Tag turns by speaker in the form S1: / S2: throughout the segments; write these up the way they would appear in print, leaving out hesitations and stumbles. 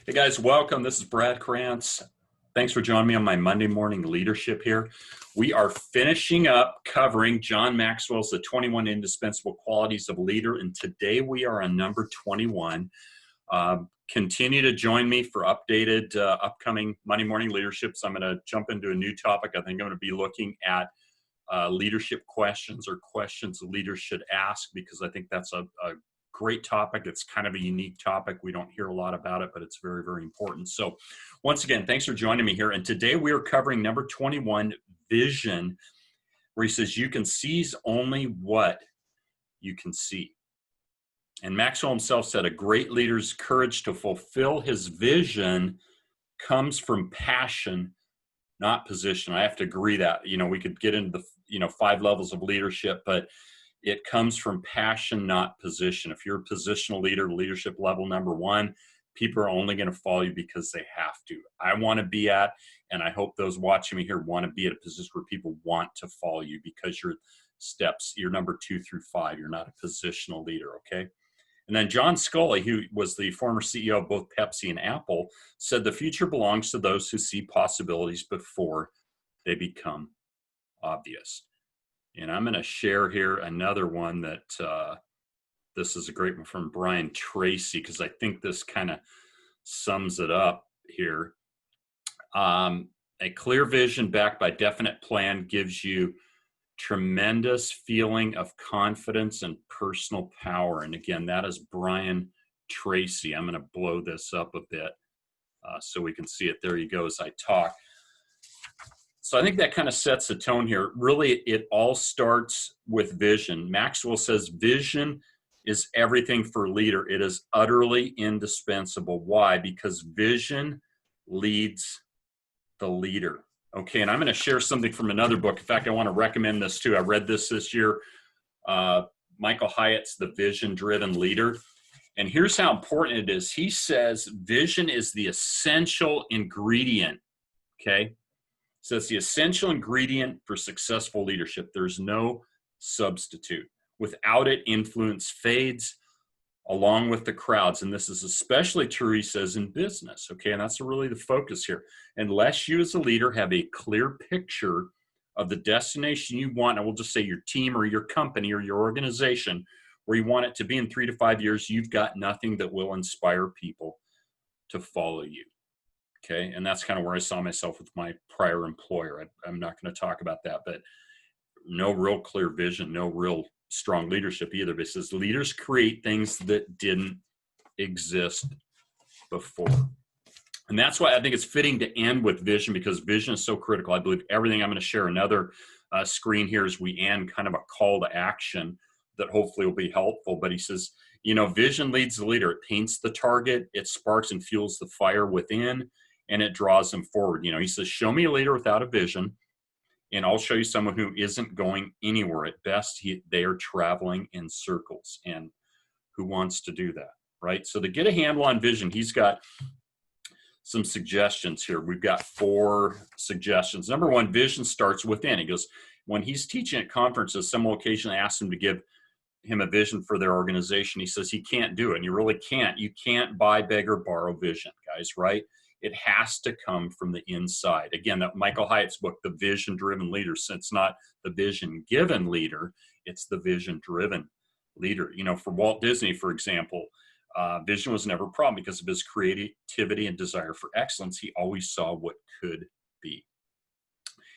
S1: Hey guys, welcome. This is Brad Krantz. Thanks for joining me on my Monday morning leadership here. We are finishing up covering John Maxwell's The 21 Indispensable Qualities of a Leader, and today we are on number 21. Continue to join me for updated upcoming Monday morning leaderships. I'm going to jump into a new topic. I think I'm going to be looking at leadership questions or questions leaders should ask, because I think that's a great topic. It's kind of a unique topic. We don't hear a lot about it, but it's very, very important. So once again, thanks for joining me here. And today we are covering number 21, vision, where he says, you can seize only what you can see. And Maxwell himself said, a great leader's courage to fulfill his vision comes from passion, not position. I have to agree that, we could get into the, 5 levels of leadership, but it comes from passion, not position. If you're a positional leader, leadership level number 1, people are only going to follow you because they have to. I want to be at, and I hope those watching me here want to be at a position where people want to follow you because you're number 2 through 5. You're not a positional leader, okay? And then John Scully, who was the former CEO of both Pepsi and Apple, said the future belongs to those who see possibilities before they become obvious. And I'm going to share here another one that this is a great one from Brian Tracy, because I think this kind of sums it up here. A clear vision backed by definite plan gives you tremendous feeling of confidence and personal power. And again, that is Brian Tracy. I'm going to blow this up a bit so we can see it. There you go as I talk. So I think that kind of sets the tone here. Really, it all starts with vision. Maxwell says vision is everything for a leader. It is utterly indispensable. Why? Because vision leads the leader. Okay, and I'm going to share something from another book. In fact, I want to recommend this too. I read this year. Michael Hyatt's The Vision-Driven Leader. And here's how important it is. He says vision is the essential ingredient, okay? So it's the essential ingredient for successful leadership. There's no substitute. Without it, influence fades along with the crowds. And this is especially true, he says, in business. Okay, and that's really the focus here. Unless you as a leader have a clear picture of the destination you want, I will just say your team or your company or your organization, where you want it to be in 3 to 5 years, you've got nothing that will inspire people to follow you. Okay, and that's kind of where I saw myself with my prior employer. I'm not going to talk about that, but no real clear vision, no real strong leadership either. But it says leaders create things that didn't exist before. And that's why I think it's fitting to end with vision, because vision is so critical. I believe everything I'm going to share another screen here as we end, kind of a call to action that hopefully will be helpful. But he says, vision leads the leader. It paints the target, it sparks and fuels the fire within, and it draws them forward. He says, show me a leader without a vision, and I'll show you someone who isn't going anywhere. At best, they are traveling in circles. And who wants to do that, right? So to get a handle on vision, he's got some suggestions here. We've got 4 suggestions. Number 1, vision starts within. He goes, when he's teaching at conferences, someone occasionally asks him to give him a vision for their organization. He says he can't do it. And you really can't. You can't buy, beg, or borrow vision, guys, right? It has to come from the inside. Again, that Michael Hyatt's book, The Vision-Driven Leader, so it's not the vision-given leader, it's the vision-driven leader. For Walt Disney, for example, vision was never a problem because of his creativity and desire for excellence. He always saw what could be.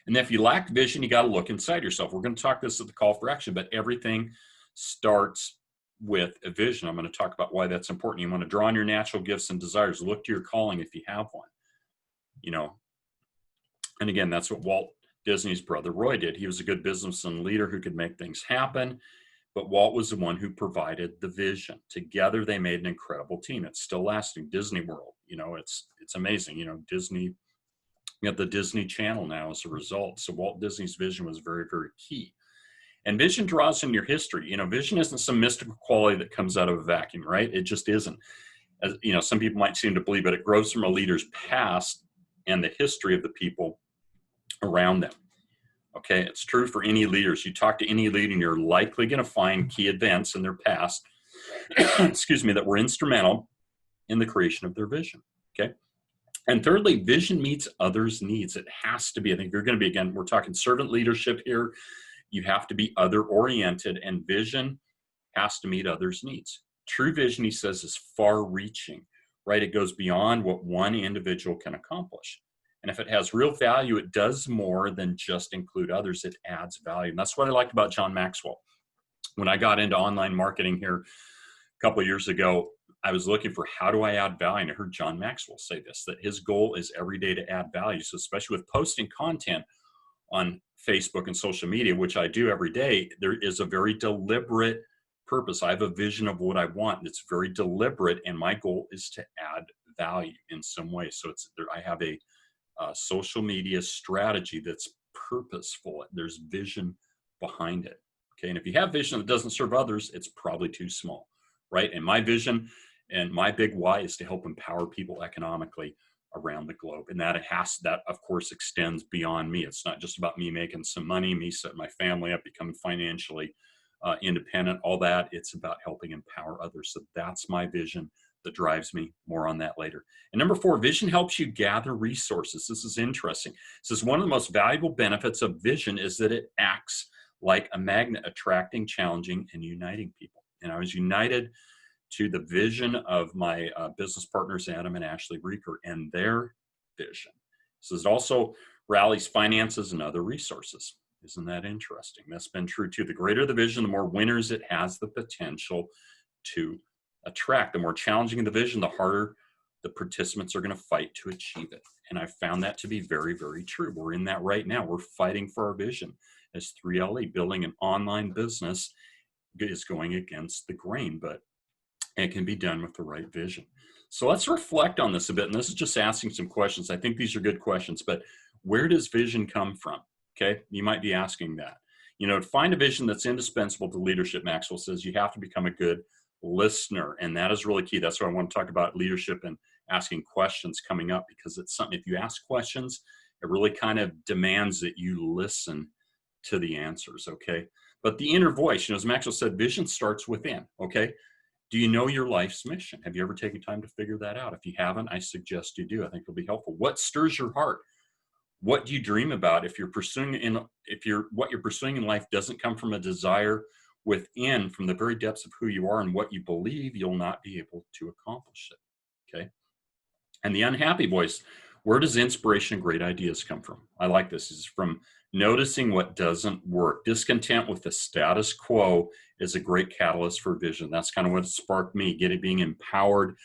S1: And if you lack vision, you got to look inside yourself. We're going to talk this at the call for action, but everything starts with a vision. I'm going to talk about why that's important. You want to draw on your natural gifts and desires. Look to your calling if you have one. And again, that's what Walt Disney's brother Roy did. He was a good businessman leader who could make things happen, but Walt was the one who provided the vision. Together, they made an incredible team. It's still lasting. Disney World, it's amazing. Disney, you have the Disney Channel now as a result. So Walt Disney's vision was very, very key. And vision draws in your history. Vision isn't some mystical quality that comes out of a vacuum, right? It just isn't. As some people might seem to believe, but it grows from a leader's past and the history of the people around them. Okay, it's true for any leaders. You talk to any leader, and you're likely going to find key events in their past, excuse me, that were instrumental in the creation of their vision. Okay. And thirdly, vision meets others' needs. It has to be. I think you're going to be, again, we're talking servant leadership here. You have to be other oriented, and vision has to meet others' needs. True vision, he says, is far reaching, right? It goes beyond what one individual can accomplish. And if it has real value, it does more than just include others. It adds value. And that's what I liked about John Maxwell. When I got into online marketing here a couple of years ago, I was looking for how do I add value? And I heard John Maxwell say this, that his goal is every day to add value. So especially with posting content on Facebook and social media, which I do every day, there is a very deliberate purpose. I have a vision of what I want. It's very deliberate, and my goal is to add value in some way. So I have a social media strategy that's purposeful. There's vision behind it. Okay, and if you have vision that doesn't serve others, it's probably too small, right? And my vision and my big why is to help empower people economically around the globe. And that of course extends beyond me. It's not just about me making some money, me setting my family up, becoming financially independent, all that. It's about helping empower others. So that's my vision that drives me. More on that later. And number 4, vision helps you gather resources. This is interesting. It says one of the most valuable benefits of vision is that it acts like a magnet, attracting, challenging, and uniting people. And I was united to the vision of my business partners, Adam and Ashley Reeker, and their vision. So it also rallies finances and other resources. Isn't that interesting? That's been true too. The greater the vision, the more winners it has the potential to attract. The more challenging the vision, the harder the participants are going to fight to achieve it. And I found that to be very, very true. We're in that right now. We're fighting for our vision as 3LE. Building an online business is going against the grain, but it can be done with the right vision. So let's reflect on this a bit. And this is just asking some questions. I think these are good questions, but where does vision come from? Okay, you might be asking that. To find a vision that's indispensable to leadership, Maxwell says you have to become a good listener. And that is really key. That's why I want to talk about leadership and asking questions coming up, because it's something, if you ask questions, it really kind of demands that you listen to the answers. Okay. But the inner voice, as Maxwell said, vision starts within. Okay. Do you know your life's mission? Have you ever taken time to figure that out? If you haven't, I suggest you do. I think it'll be helpful. What stirs your heart? What do you dream about? What you're pursuing in life doesn't come from a desire within, from the very depths of who you are and what you believe, you'll not be able to accomplish it. Okay. And the unhappy voice, where does inspiration and great ideas come from? I like this. This is from noticing what doesn't work. Discontent with the status quo is a great catalyst for vision. That's kind of what sparked me, being empowered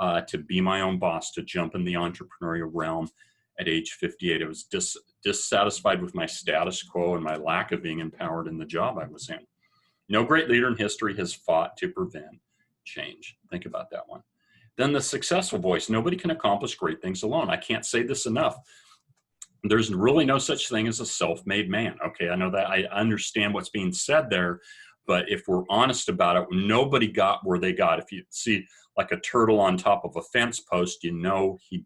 S1: to be my own boss, to jump in the entrepreneurial realm at age 58. I was dissatisfied with my status quo and my lack of being empowered in the job I was in. No great leader in history has fought to prevent change. Think about that one. Then the successful voice. Nobody can accomplish great things alone. I can't say this enough. There's really no such thing as a self-made man. Okay, I know that. I understand what's being said there, but if we're honest about it, nobody got where they got. If you see like a turtle on top of a fence post, he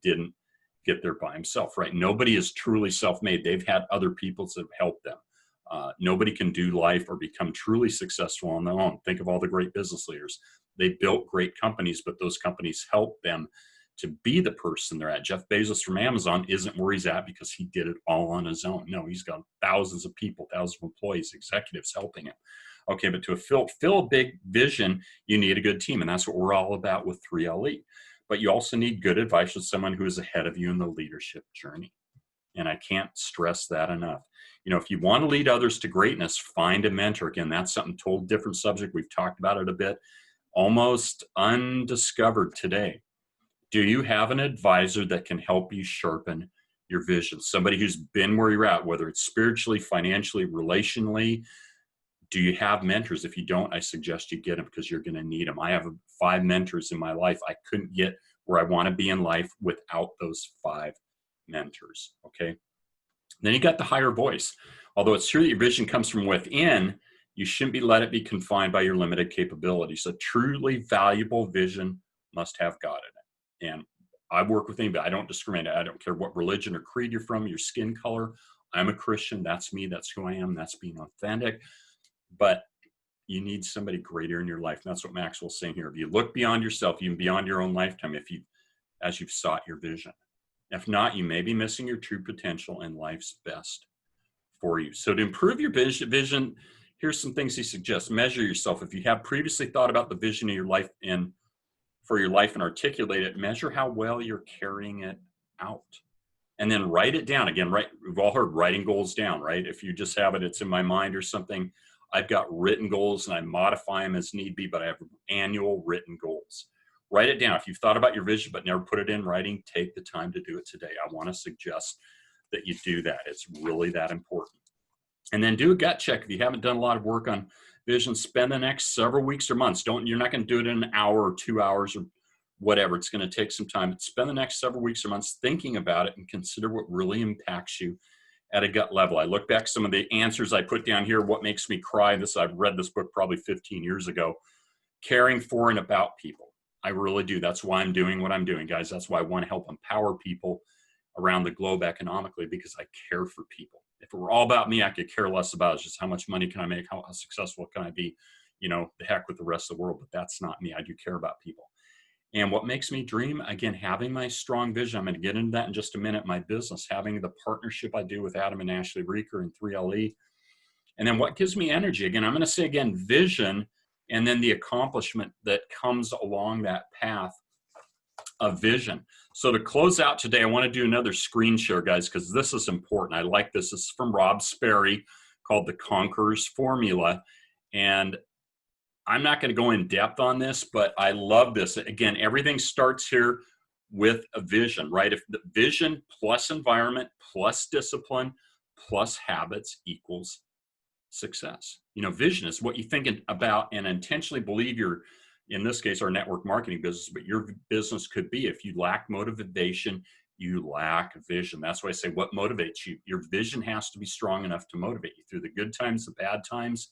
S1: didn't get there by himself, right? Nobody is truly self-made. They've had other people that have helped them. Nobody can do life or become truly successful on their own. Think of all the great business leaders. They built great companies, but those companies helped them to be the person they're at. Jeff Bezos from Amazon isn't where he's at because he did it all on his own. No, he's got thousands of people, thousands of employees, executives helping him. Okay, but to fill a big vision, you need a good team. And that's what we're all about with 3LE. But you also need good advice from someone who is ahead of you in the leadership journey. And I can't stress that enough. If you want to lead others to greatness, find a mentor. Again, that's something totally different subject. We've talked about it a bit, almost undiscovered today. Do you have an advisor that can help you sharpen your vision? Somebody who's been where you're at, whether it's spiritually, financially, relationally. Do you have mentors? If you don't, I suggest you get them because you're going to need them. I have 5 mentors in my life. I couldn't get where I want to be in life without those 5 mentors. Okay. Then you got the higher voice. Although it's true that your vision comes from within, you shouldn't let it be confined by your limited capabilities. A truly valuable vision must have God in it. And I work with anybody. I don't discriminate. I don't care what religion or creed you're from, your skin color. I'm a Christian. That's me. That's who I am. That's being authentic. But you need somebody greater in your life. And that's what Maxwell's saying here. If you look beyond yourself, even beyond your own lifetime, if you as you've sought your vision. If not, you may be missing your true potential and life's best for you. So to improve your vision, here's some things he suggests. Measure yourself. If you have previously thought about the vision of your life and for your life and articulate it, measure how well you're carrying it out. And then write it down. Again, we've all heard writing goals down, right? If you just have it, it's in my mind or something. I've got written goals and I modify them as need be, but I have annual written goals. Write it down. If you've thought about your vision but never put it in writing, take the time to do it today. I want to suggest that you do that. It's really that important. And then do a gut check. If you haven't done a lot of work on vision, spend the next several weeks or months. You're not going to do it in an hour or 2 hours or whatever. It's going to take some time. But spend the next several weeks or months thinking about it and consider what really impacts you at a gut level. I look back some of the answers I put down here. What makes me cry? I've read this book probably 15 years ago. Caring for and about people. I really do. That's why I'm doing what I'm doing, guys. That's why I want to help empower people around the globe economically, because I care for people. If it were all about me, I could care less about it. It's just how much money can I make? How successful can I be? The heck with the rest of the world. But that's not me. I do care about people. And what makes me dream, again, having my strong vision. I'm going to get into that in just a minute. My business, having the partnership I do with Adam and Ashley Reeker and 3LE. And then what gives me energy? Again, I'm going to say again, vision, and then the accomplishment that comes along that path of vision. So to close out today, I want to do another screen share, guys, because this is important. I like this. This is from Rob Sperry, called The Conqueror's Formula. And I'm not going to go in depth on this, but I love this. Again, everything starts here with a vision, right? If the vision plus environment plus discipline plus habits equals success. Vision is what you think about and intentionally believe in this case, our network marketing business, but your business could be. If you lack motivation, you lack vision. That's why I say what motivates you. Your vision has to be strong enough to motivate you through the good times, the bad times.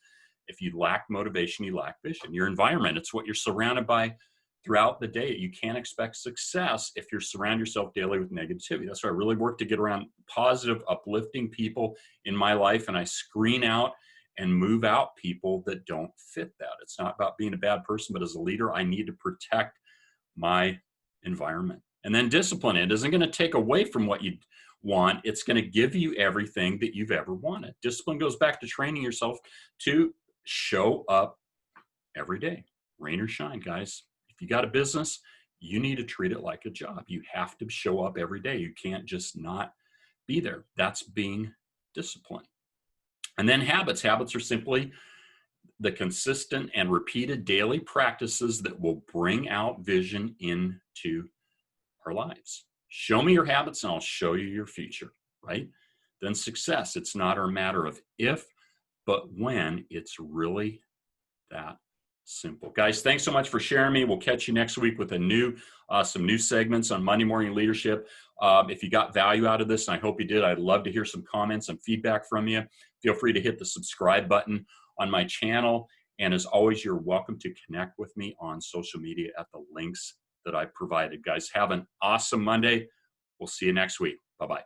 S1: If you lack motivation, you lack vision. Your environment, it's what you're surrounded by throughout the day. You can't expect success if you surround yourself daily with negativity. That's why I really work to get around positive, uplifting people in my life, and I screen out and move out people that don't fit that. It's not about being a bad person, but as a leader, I need to protect my environment. And then discipline, it isn't going to take away from what you want. It's going to give you everything that you've ever wanted. Discipline goes back to training yourself to show up every day, rain or shine, guys. If you got a business, you need to treat it like a job. You have to show up every day. You can't just not be there. That's being disciplined. And then habits. Habits are simply the consistent and repeated daily practices that will bring out vision into our lives. Show me your habits and I'll show you your future, right? Then success. It's not a matter of if, but when. It's really that simple. Guys, thanks so much for sharing me. We'll catch you next week with some new segments on Monday Morning Leadership. If you got value out of this, and I hope you did, I'd love to hear some comments and feedback from you. Feel free to hit the subscribe button on my channel. And as always, you're welcome to connect with me on social media at the links that I provided. Guys, have an awesome Monday. We'll see you next week. Bye-bye.